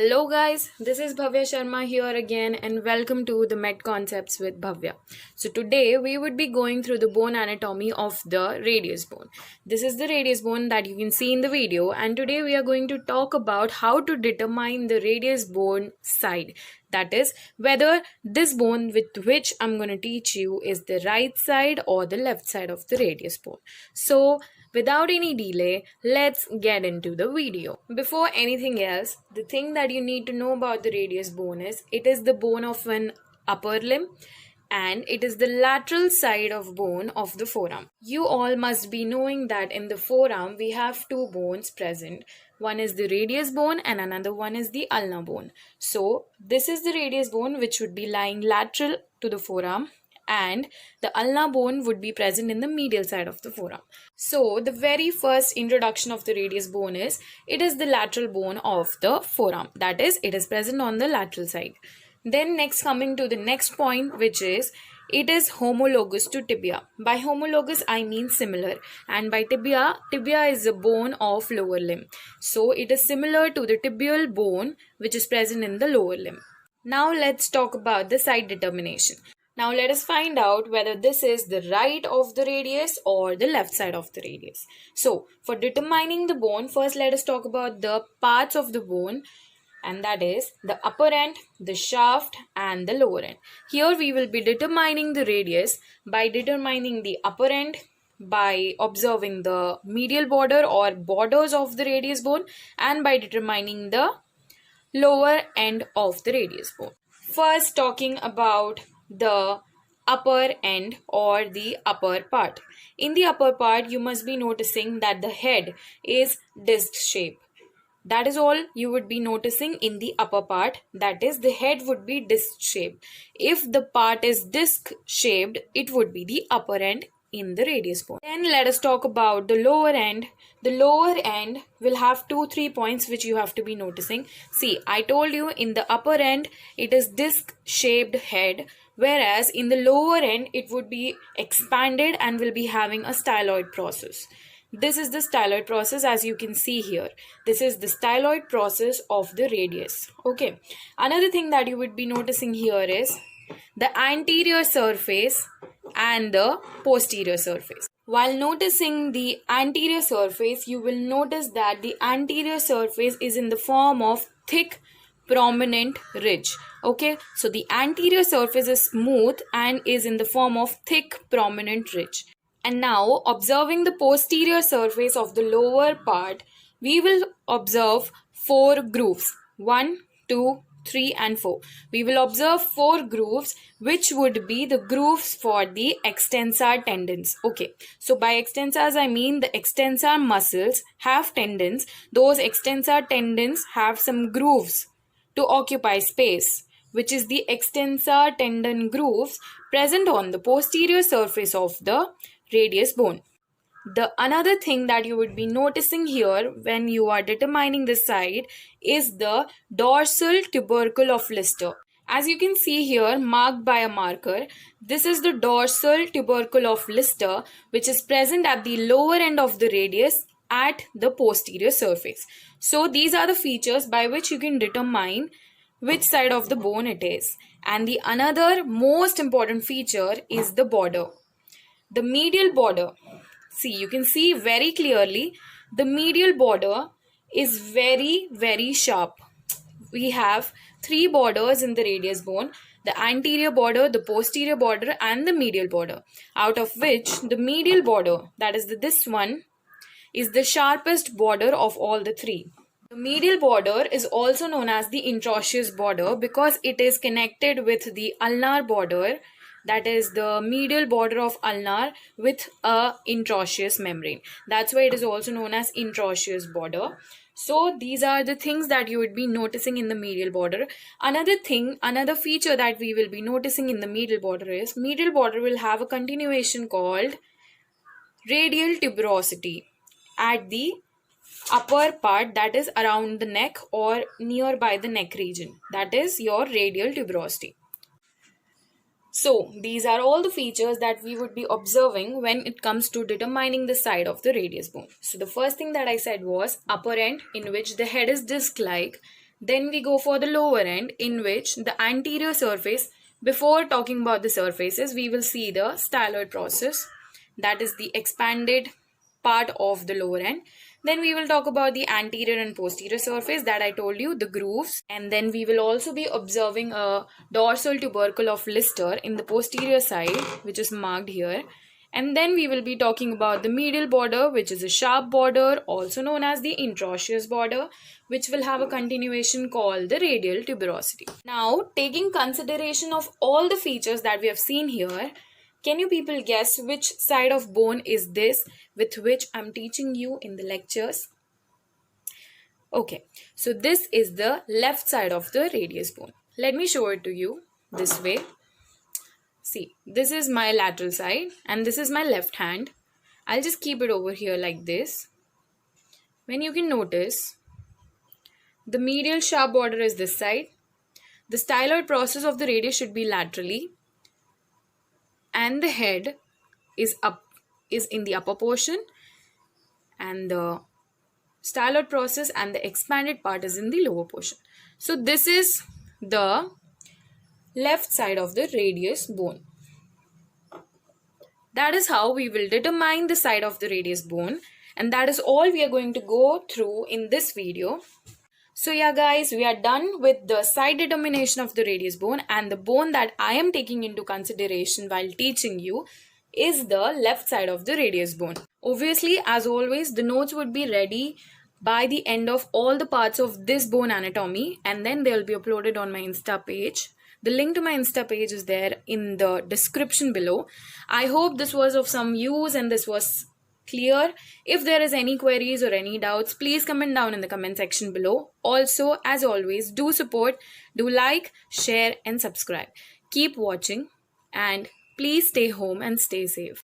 Hello guys, this is Bhavya Sharma here again and welcome to the Med Concepts with Bhavya. So today we would be going through the bone anatomy of the radius bone. This is the radius bone that you can see in the video, and today we are going to talk about how to determine the radius bone side. That is, whether this bone with which I'm going to teach you is the right side or the left side of the radius bone. So without any delay, let's get into the video. Before anything else, the thing that you need to know about the radius bone is it is the bone of an upper limb and it is the lateral side of bone of the forearm. You all must be knowing that in the forearm we have two bones present. One is the radius bone and another one is the ulnar bone. So this is the radius bone which would be lying lateral to the forearm, and the ulnar bone would be present in the medial side of the forearm. So the very first introduction of the radius bone is it is the lateral bone of the forearm. That is, it is present on the lateral side. Then next, coming to the next point, which is it is homologous to tibia. By homologous I mean similar, and by tibia is a bone of lower limb. So it is similar to the tibial bone which is present in the lower limb. Now let's talk about the side determination. Now let us find out whether this is the right of the radius or the left side of the radius. So for determining the bone, first let us talk about the parts of the bone, and that is the upper end, the shaft and the lower end. Here we will be determining the radius by determining the upper end by observing the medial border or borders of the radius bone, and by determining the lower end of the radius bone. First, talking about the upper end or the upper part. In the upper part, you must be noticing that the head is disc shaped. That is all you would be noticing in the upper part. That is, the head would be disc shaped. If the part is disc shaped, it would be the upper end in the radius bone. Then let us talk about the lower end. The lower end will have 2-3 points which you have to be noticing. See, I told you in the upper end it is disc shaped head, whereas in the lower end it would be expanded and will be having a styloid process. This is the styloid process, as you can see here. This is the styloid process of the radius. Okay. Another thing that you would be noticing here is the anterior surface and the posterior surface. While noticing the anterior surface, you will notice that the anterior surface is in the form of thick prominent ridge. Okay, so the anterior surface is smooth and is in the form of thick prominent ridge. And now, observing the posterior surface of the lower part, we will observe 4 grooves. 1, 2, 3 and 4. We will observe 4 grooves, which would be the grooves for the extensor tendons. Okay, so by extensors I mean the extensor muscles have tendons. Those extensor tendons have some grooves to occupy space, which is the extensor tendon grooves present on the posterior surface of the radius bone. The another thing that you would be noticing here when you are determining the side is the dorsal tubercle of Lister. As you can see here, marked by a marker, this is the dorsal tubercle of Lister, which is present at the lower end of the radius at the posterior surface. So these are the features by which you can determine which side of the bone it is. And the another most important feature is the border. The medial border. See, you can see very clearly the medial border is very sharp. We have 3 borders in the radius bone: the anterior border, the posterior border and the medial border, out of which the medial border, that is this one, is the sharpest border of all the 3. The medial border is also known as the interosseous border because it is connected with the ulnar border, that is the medial border of ulnar, with a interosseous membrane. That's why it is also known as interosseous border. So these are the things that you would be noticing in the medial border. Another feature that we will be noticing in the medial border is medial border will have a continuation called radial tuberosity at the upper part, that is around the neck or nearby the neck region. That is your radial tuberosity. So these are all the features that we would be observing when it comes to determining the side of the radius bone. So the first thing that I said was upper end, in which the head is disc-like. Then we go for the lower end, in which the anterior surface, before talking about the surfaces, we will see the styloid process, that is the expanded part of the lower end. Then we will talk about the anterior and posterior surface that I told you, the grooves. And then we will also be observing a dorsal tubercle of Lister in the posterior side, which is marked here. And then we will be talking about the medial border, which is a sharp border, also known as the interosseous border, which will have a continuation called the radial tuberosity. Now, taking consideration of all the features that we have seen here, can you people guess which side of bone is this with which I'm teaching you in the lectures? Okay, so this is the left side of the radius bone. Let me show it to you this way. See, this is my lateral side and this is my left hand. I'll just keep it over here like this. When you can notice, the medial sharp border is this side. The styloid process of the radius should be laterally. And the head is in the upper portion. And the styloid process and the expanded part is in the lower portion. So this is the left side of the radius bone. That is how we will determine the side of the radius bone, and that is all we are going to go through in this video. So yeah guys, we are done with the side determination of the radius bone, and the bone that I am taking into consideration while teaching you is the left side of the radius bone. Obviously, as always, the notes would be ready by the end of all the parts of this bone anatomy, and then they will be uploaded on my Insta page. The link to my Insta page is there in the description below. I hope this was of some use and this was clear. If there is any queries or any doubts, please comment down in the comment section below. Also, as always, do support, do like, share and subscribe. Keep watching and please stay home and stay safe.